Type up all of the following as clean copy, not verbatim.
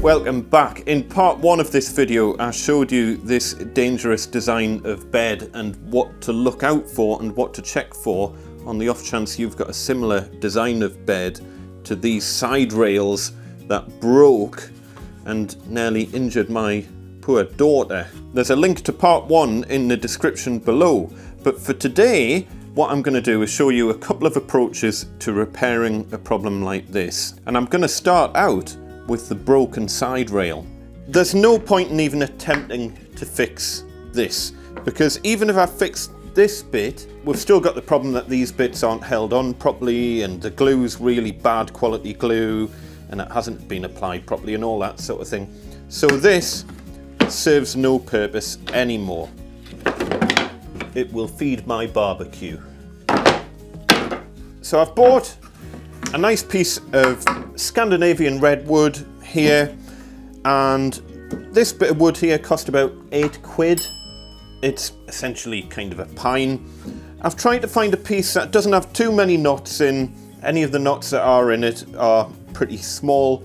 Welcome back. In part one of this video, I showed you this dangerous design of bed and what to look out for and what to check for on the off chance you've got a similar design of bed to these side rails that broke and nearly injured my poor daughter. There's a link to part one in the description below, but for today, what I'm going to do is show you a couple of approaches to repairing a problem like this. And I'm going to start out with the broken side rail. There's no point in even attempting to fix this, because even if I fix this bit, we've still got the problem that these bits aren't held on properly and the glue's really bad quality glue and it hasn't been applied properly and all that sort of thing. So this serves no purpose anymore. It will feed my barbecue. So I've bought a nice piece of Scandinavian redwood here, and this bit of wood here cost about £8. It's essentially kind of a pine. I've tried to find a piece that doesn't have too many knots in. Any of the knots that are in it are pretty small.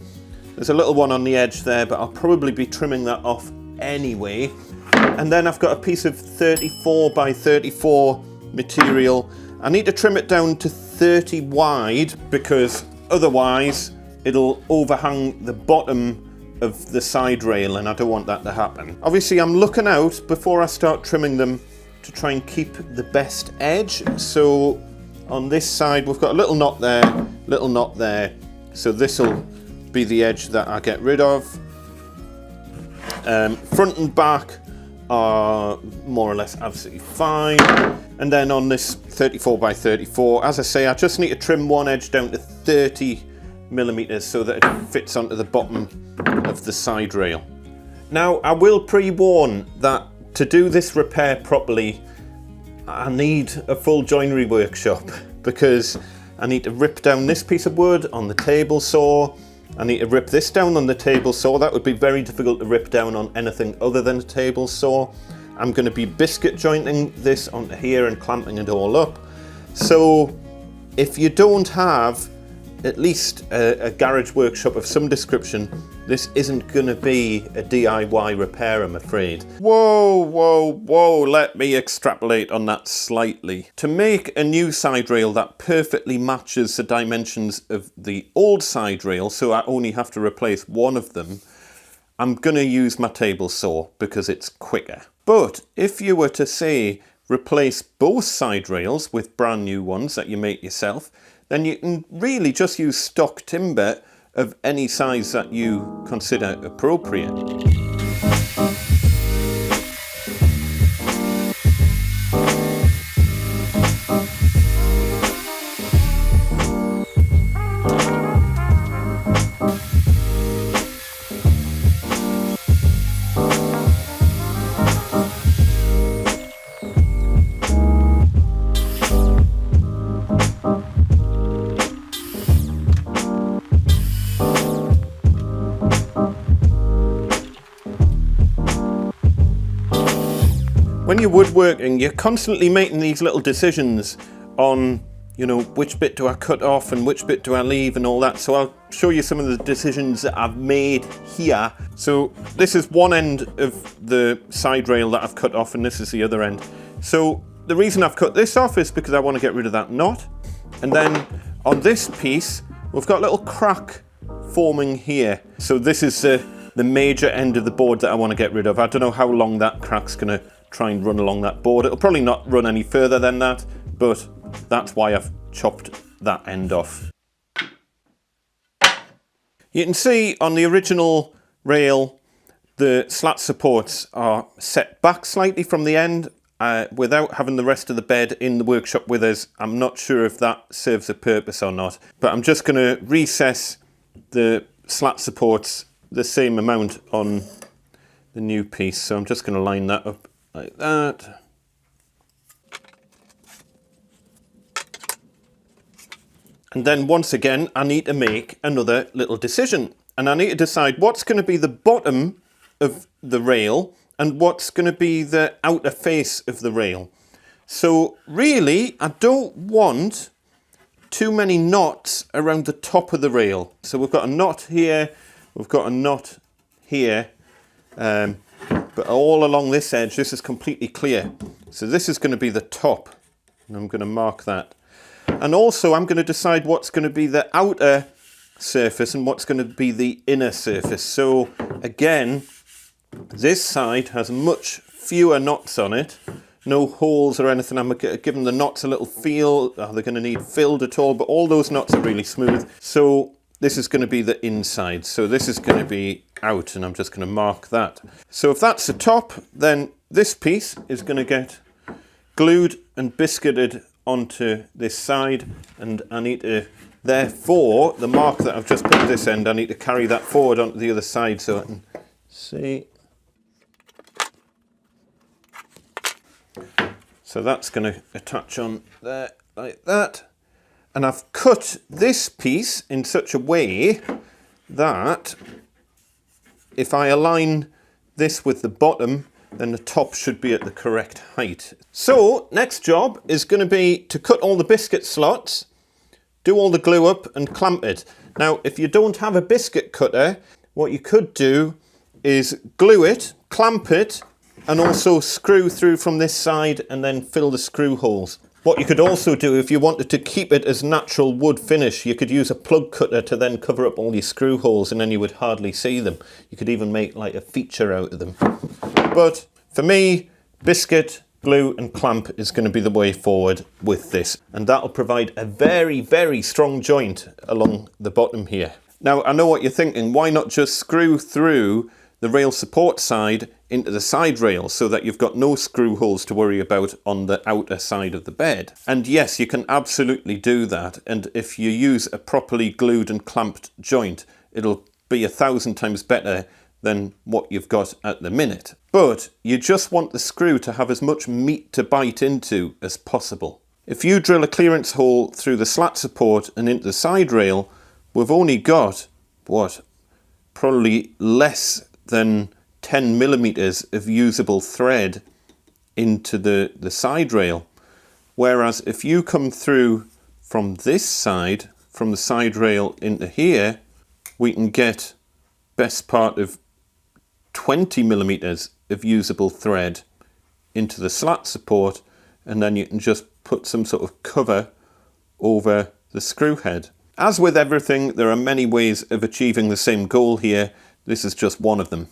There's a little one on the edge there, but I'll probably be trimming that off anyway. And then I've got a piece of 34 by 34 material. I need to trim it down to 30 wide because otherwise it'll overhang the bottom of the side rail and I don't want that to happen. Obviously I'm looking out before I start trimming them to try and keep the best edge. So on this side we've got a little knot there. So this will be the edge that I get rid of. Front and back are more or less absolutely fine. And then on this 34 by 34, as I say, I just need to trim one edge down to 30 millimeters so that it fits onto the bottom of the side rail. Now, I will pre-warn that to do this repair properly, I need a full joinery workshop because I need to rip down this piece of wood on the table saw. I need to rip this down on the table saw. That would be very difficult to rip down on anything other than a table saw. I'm going to be biscuit jointing this onto here and clamping it all up. So if you don't have at least a garage workshop of some description, this isn't going to be a DIY repair, I'm afraid. Whoa, let me extrapolate on that slightly. To make a new side rail that perfectly matches the dimensions of the old side rail, so I only have to replace one of them, I'm going to use my table saw because it's quicker. But if you were to say replace both side rails with brand new ones that you make yourself, then you can really just use stock timber of any size that you consider appropriate. When you're woodworking, you're constantly making these little decisions on, you know, which bit do I cut off and which bit do I leave and all that. So I'll show you some of the decisions that I've made here. So this is one end of the side rail that I've cut off and this is the other end. So the reason I've cut this off is because I want to get rid of that knot. And then on this piece, we've got a little crack forming here. So this is the major end of the board that I want to get rid of. I don't know how long that crack's going to try and run along that board. It'll probably not run any further than that, but that's why I've chopped that end off. You can see on the original rail, the slat supports are set back slightly from the end. Without having the rest of the bed in the workshop with us, I'm not sure if that serves a purpose or not, but I'm just going to recess the slat supports the same amount on the new piece. So I'm just going to line that up like that. And then once again, I need to make another little decision. And I need to decide what's going to be the bottom of the rail and what's going to be the outer face of the rail. So really, I don't want too many knots around the top of the rail. So we've got a knot here, we've got a knot here, but all along this edge, this is completely clear. So this is going to be the top, and I'm going to mark that. And also I'm going to decide what's going to be the outer surface and what's going to be the inner surface. So again, this side has much fewer knots on it, no holes or anything. I'm giving the knots a little feel. Are they going to need filled at all? But all those knots are really smooth. So this is going to be the inside. So this is going to be out, and I'm just going to mark that. So if that's the top, then this piece is going to get glued and biscuited onto this side, and I need to, therefore, the mark that I've just put at this end, I need to carry that forward onto the other side so I can see. So that's going to attach on there like that. And I've cut this piece in such a way that if I align this with the bottom, then the top should be at the correct height. So next job is going to be to cut all the biscuit slots, do all the glue up and clamp it. Now, if you don't have a biscuit cutter, what you could do is glue it, clamp it, and also screw through from this side and then fill the screw holes. What you could also do, if you wanted to keep it as natural wood finish, you could use a plug cutter to then cover up all your screw holes, and then you would hardly see them. You could even make like a feature out of them. But for me, biscuit, glue and clamp is going to be the way forward with this. And that'll provide a very, very strong joint along the bottom here. Now, I know what you're thinking. Why not just screw through the rail support side into the side rail so that you've got no screw holes to worry about on the outer side of the bed? And yes, you can absolutely do that. And if you use a properly glued and clamped joint, it'll be 1,000 times better than what you've got at the minute. But you just want the screw to have as much meat to bite into as possible. If you drill a clearance hole through the slat support and into the side rail, we've only got, what, probably less than 10 millimeters of usable thread into the side rail. Whereas if you come through from this side, from the side rail into here, we can get best part of 20 millimeters of usable thread into the slat support, and then you can just put some sort of cover over the screw head. As with everything, there are many ways of achieving the same goal here. This is just one of them.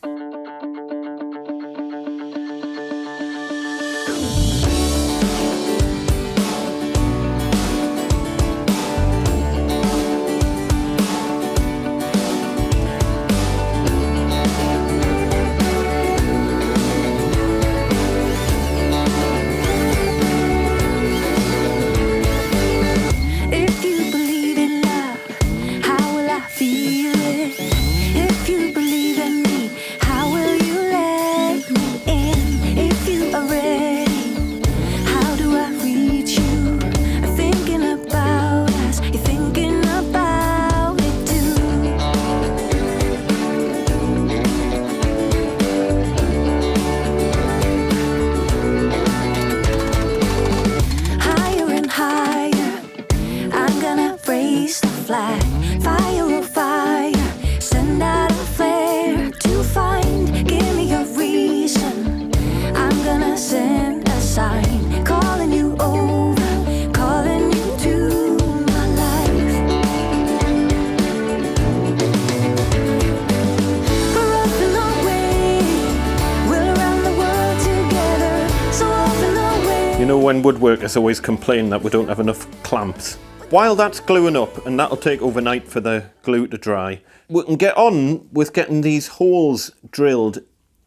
You know when woodworkers always complain that we don't have enough clamps? While that's gluing up, and that'll take overnight for the glue to dry, we can get on with getting these holes drilled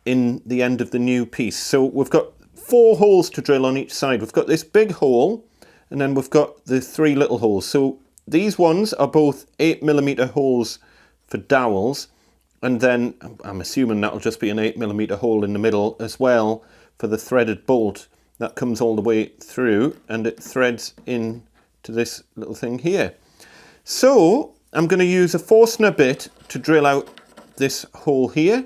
in the end of the new piece. So we've got 4 holes to drill on each side. We've got this big hole, and then we've got the 3 little holes. So these ones are both 8mm holes for dowels, and then I'm assuming that'll just be an 8mm hole in the middle as well for the threaded bolt that comes all the way through, and it threads in to this little thing here. So I'm going to use a Forstner bit to drill out this hole here,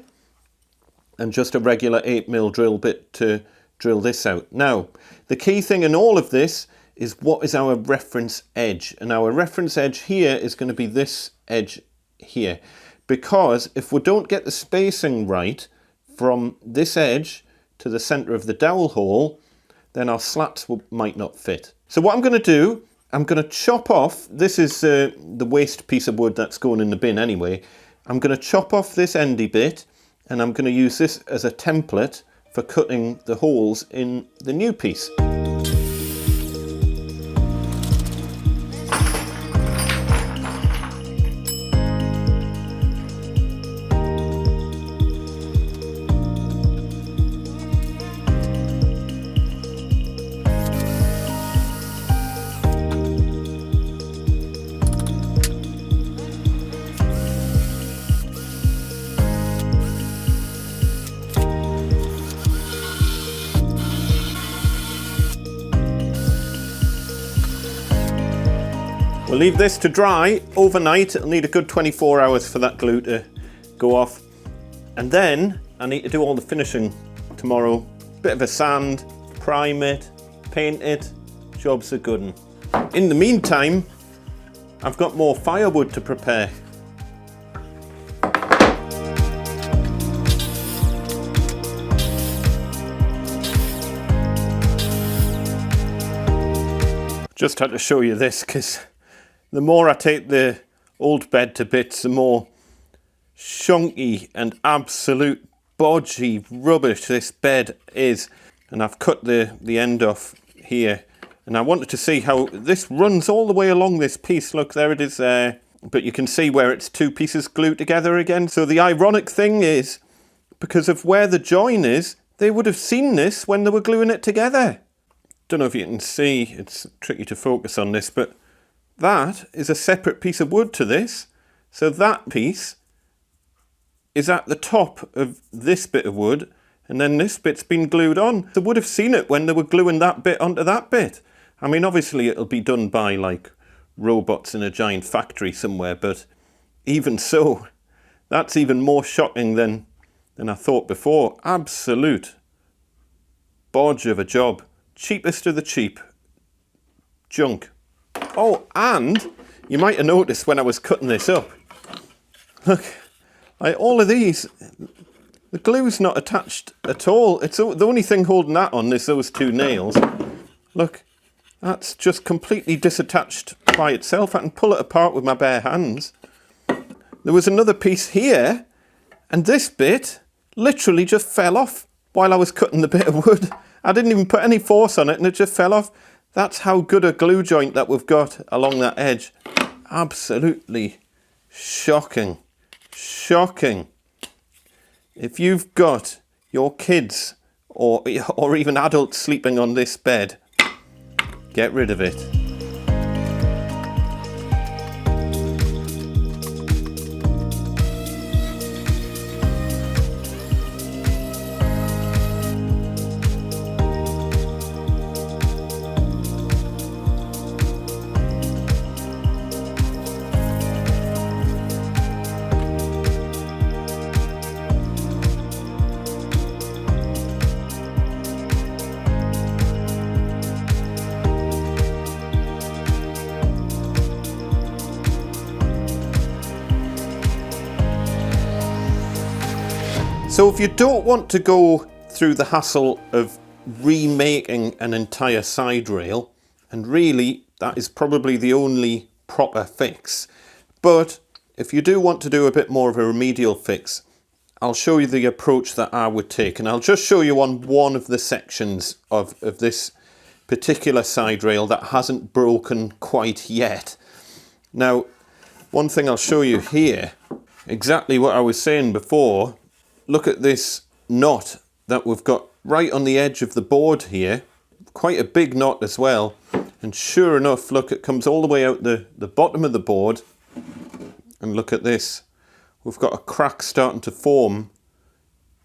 and just a regular 8mm drill bit to drill this out. Now, the key thing in all of this is what is our reference edge, and our reference edge here is going to be this edge here. because if we don't get the spacing right from this edge to the centre of the dowel hole, then our slats might not fit. So what I'm going to do, I'm going to chop off, this is the waste piece of wood that's going in the bin anyway. I'm going to chop off this endy bit, and I'm going to use this as a template for cutting the holes in the new piece. We'll leave this to dry overnight. It'll need a good 24 hours for that glue to go off. And then I need to do all the finishing tomorrow. Bit of a sand, prime it, paint it, job's a good one. In the meantime, I've got more firewood to prepare. Just had to show you this because the more I take the old bed to bits, the more shonky and absolute bodgy rubbish this bed is. And I've cut the end off here. And I wanted to see how this runs all the way along this piece. Look, there it is there. But you can see where it's two pieces glued together again. So the ironic thing is, because of where the join is, they would have seen this when they were gluing it together. Don't know if you can see, it's tricky to focus on this, but that is a separate piece of wood to this. So that piece is at the top of this bit of wood, and then this bit's been glued on. They would have seen it when they were gluing that bit onto that bit. I mean, obviously it'll be done by like robots in a giant factory somewhere, but even so, that's even more shocking than I thought before. Absolute bodge of a job. Cheapest of the cheap. Junk. Oh, and you might have noticed when I was cutting this up, look, like all of these, the glue's not attached at all. It's the only thing holding that on is those two nails. Look, that's just completely disattached by itself. I can pull it apart with my bare hands. There was another piece here, and this bit literally just fell off while I was cutting the bit of wood. I didn't even put any force on it, and it just fell off. That's how good a glue joint that we've got along that edge. Absolutely shocking. Shocking. If you've got your kids or even adults sleeping on this bed, get rid of it. So if you don't want to go through the hassle of remaking an entire side rail, and really that is probably the only proper fix, but if you do want to do a bit more of a remedial fix, I'll show you the approach that I would take, and I'll just show you on one of the sections of this particular side rail that hasn't broken quite yet. Now, one thing I'll show you here, exactly what I was saying before. Look at this knot that we've got right on the edge of the board here. Quite a big knot as well. And sure enough, look, it comes all the way out the bottom of the board. And look at this. We've got a crack starting to form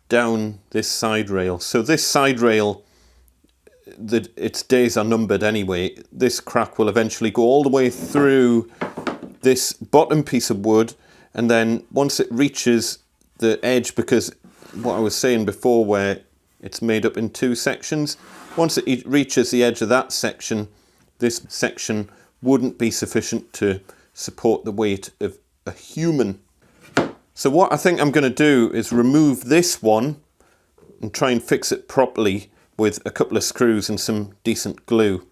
down this side rail. So this side rail, its days are numbered anyway. This crack will eventually go all the way through this bottom piece of wood. And then once it reaches the edge, because what I was saying before where it's made up in two sections, once it reaches the edge of that section, this section wouldn't be sufficient to support the weight of a human. So what I think I'm going to do is remove this one and try and fix it properly with a couple of screws and some decent glue.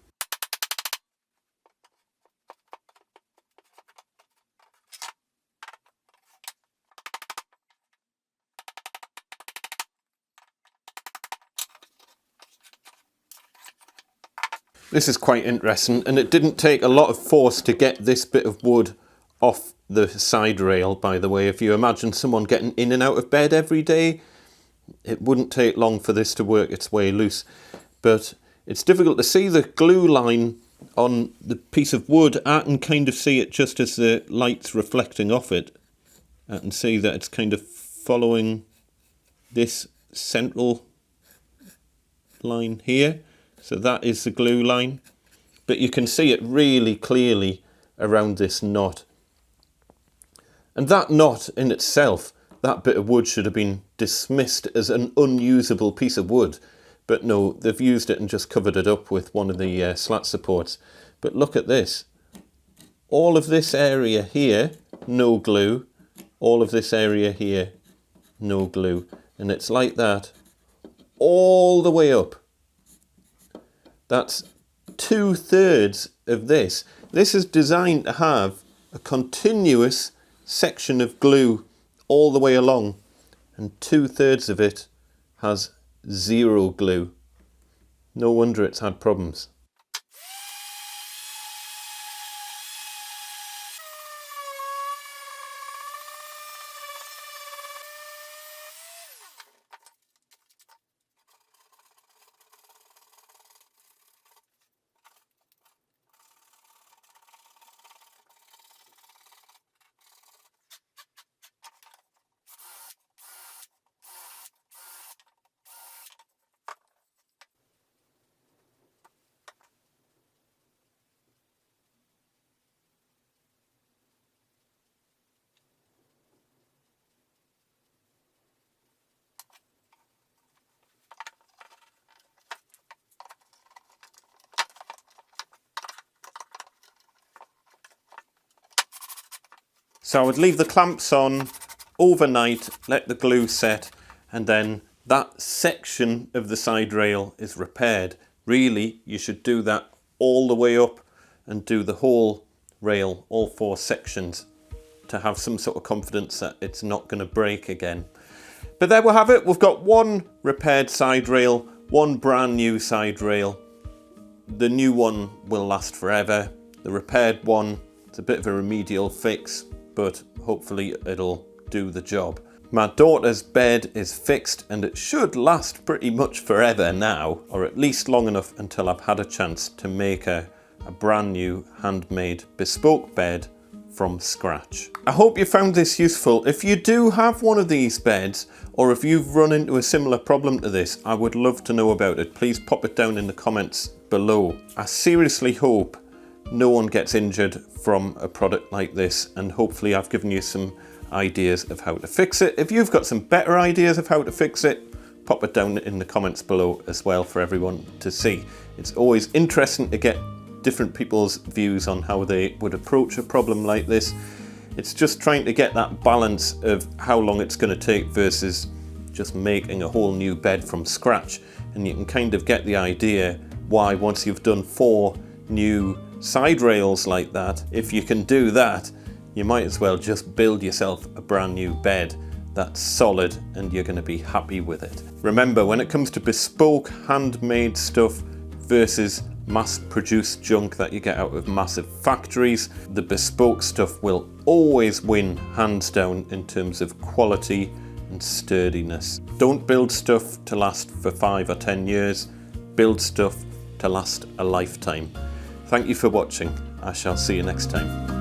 This is quite interesting, and it didn't take a lot of force to get this bit of wood off the side rail, by the way. If you imagine someone getting in and out of bed every day, it wouldn't take long for this to work its way loose. But it's difficult to see the glue line on the piece of wood. I can kind of see it just as the light's reflecting off it. I can see that it's kind of following this central line here. So that is the glue line, but you can see it really clearly around this knot. And that knot in itself, that bit of wood should have been dismissed as an unusable piece of wood. But no, they've used it and just covered it up with one of the slat supports. But look at this. All of this area here, no glue. All of this area here, no glue. And it's like that all the way up. That's 2/3 of this. This is designed to have a continuous section of glue all the way along, and 2/3 of it has zero glue. No wonder it's had problems. So I would leave the clamps on overnight, let the glue set, and then that section of the side rail is repaired. Really, you should do that all the way up and do the whole rail, all 4 sections, to have some sort of confidence that it's not going to break again. But there we have it. We've got one repaired side rail, one brand new side rail. The new one will last forever. The repaired one, it's a bit of a remedial fix, but hopefully it'll do the job. My daughter's bed is fixed and it should last pretty much forever now, or at least long enough until I've had a chance to make a brand new handmade bespoke bed from scratch. I hope you found this useful. If you do have one of these beds, or if you've run into a similar problem to this, I would love to know about it. Please pop it down in the comments below. I seriously hope no one gets injured from a product like this, and hopefully I've given you some ideas of how to fix it. If you've got some better ideas of how to fix it, pop it down in the comments below as well for everyone to see. It's always interesting to get different people's views on how they would approach a problem like this. It's just trying to get that balance of how long it's going to take versus just making a whole new bed from scratch. And you can kind of get the idea why, once you've done 4 new side rails like that, if you can do that, you might as well just build yourself a brand new bed that's solid and you're going to be happy with it. Remember, when it comes to bespoke handmade stuff versus mass-produced junk that you get out of massive factories, the bespoke stuff will always win hands down in terms of quality and sturdiness. Don't build stuff to last for 5 or 10 years, build stuff to last a lifetime. Thank you for watching. I shall see you next time.